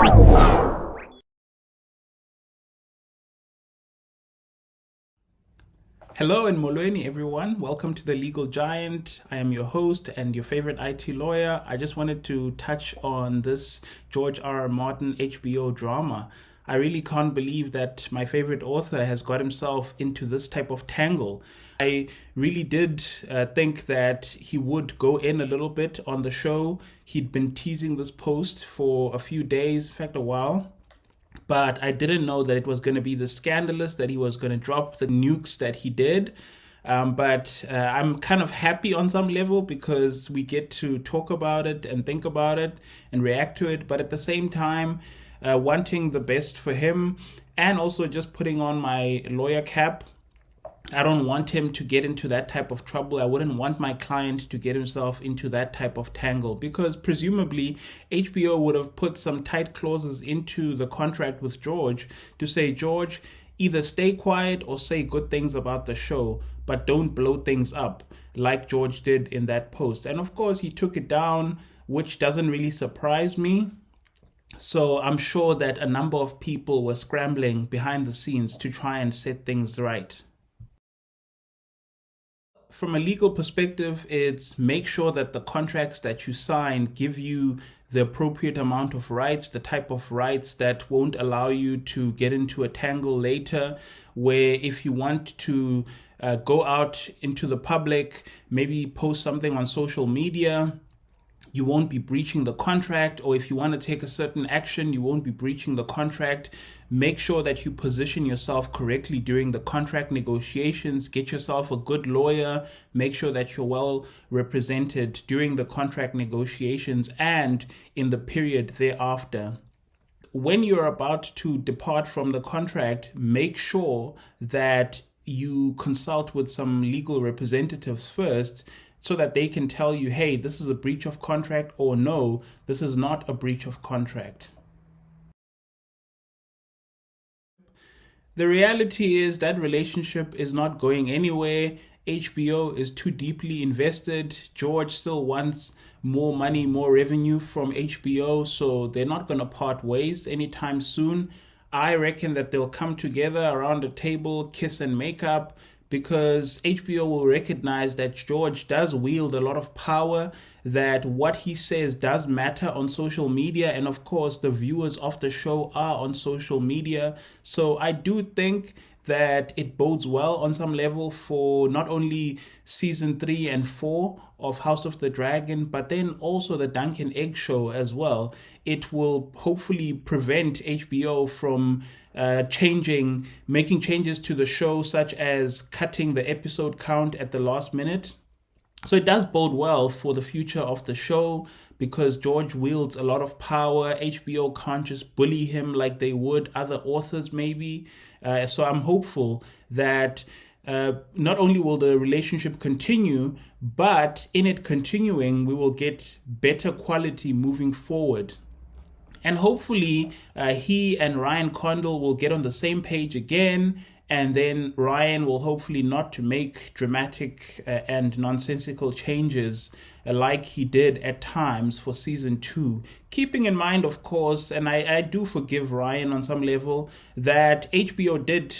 Hello and molweni everyone. Welcome to the Legal Giant. I am your host and your favorite IT lawyer. I just wanted to touch on this George R. R. Martin HBO drama. I really can't believe that my favorite author has got himself into this type of tangle. I really did think that he would go in a little bit on the show. He'd been teasing this post for a few days, in fact, a while. But I didn't know that it was going to be the scandalous, that he was going to drop the nukes that he did. But I'm kind of happy on some level because we get to talk about it and think about it and react to it. But at the same time, wanting the best for him and also just putting on my lawyer cap. I don't want him to get into that type of trouble. I wouldn't want my client to get himself into that type of tangle because presumably HBO would have put some tight clauses into the contract with George to say, George, either stay quiet or say good things about the show, but don't blow things up like George did in that post. And of course, he took it down, which doesn't really surprise me. So I'm sure that a number of people were scrambling behind the scenes to try and set things right. From a legal perspective, it's make sure that the contracts that you sign give you the appropriate amount of rights, the type of rights that won't allow you to get into a tangle later, where if you want to go out into the public, maybe post something on social media, you won't be breaching the contract, or if you want to take a certain action, you won't be breaching the contract. Make sure that you position yourself correctly during the contract negotiations. Get yourself a good lawyer. Make sure that you're well represented during the contract negotiations and in the period thereafter. When you're about to depart from the contract, make sure that you consult with some legal representatives first, so that they can tell you, hey, this is a breach of contract, or no, this is not a breach of contract. The reality is that relationship is not going anywhere. HBO is too deeply invested. George still wants more money, more revenue from HBO, so they're not going to part ways anytime soon. I reckon that they'll come together around a table, kiss and make up, because HBO will recognize that George does wield a lot of power, that what he says does matter on social media, and of course the viewers of the show are on social media. So I do think that it bodes well on some level for not only season 3 and 4 of House of the Dragon, but then also the Dunk and Egg show as well. It will hopefully prevent HBO from making changes to the show, such as cutting the episode count at the last minute. So it does bode well for the future of the show because George wields a lot of power. HBO can't just bully him like they would other authors maybe. So I'm hopeful that not only will the relationship continue, but in it continuing, we will get better quality moving forward. And hopefully he and Ryan Condal will get on the same page again, and then Ryan will hopefully not make dramatic and nonsensical changes like he did at times for season 2. Keeping in mind, of course, and I do forgive Ryan on some level, that HBO did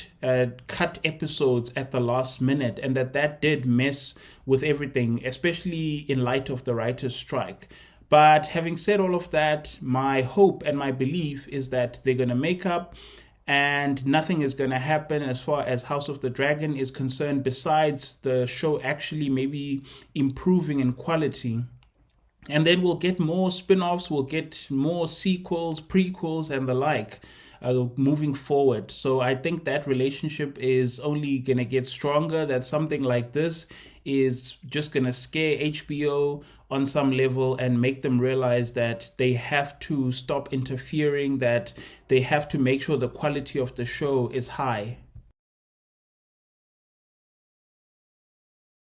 cut episodes at the last minute, and that did mess with everything, especially in light of the writer's strike. But having said all of that, my hope and my belief is that they're going to make up and nothing is going to happen as far as House of the Dragon is concerned, besides the show actually maybe improving in quality. And then we'll get more spin-offs, we'll get more sequels, prequels, and the like moving forward. So I think that relationship is only going to get stronger, that something like this is just going to scare HBO on some level and make them realize that they have to stop interfering, that they have to make sure the quality of the show is high.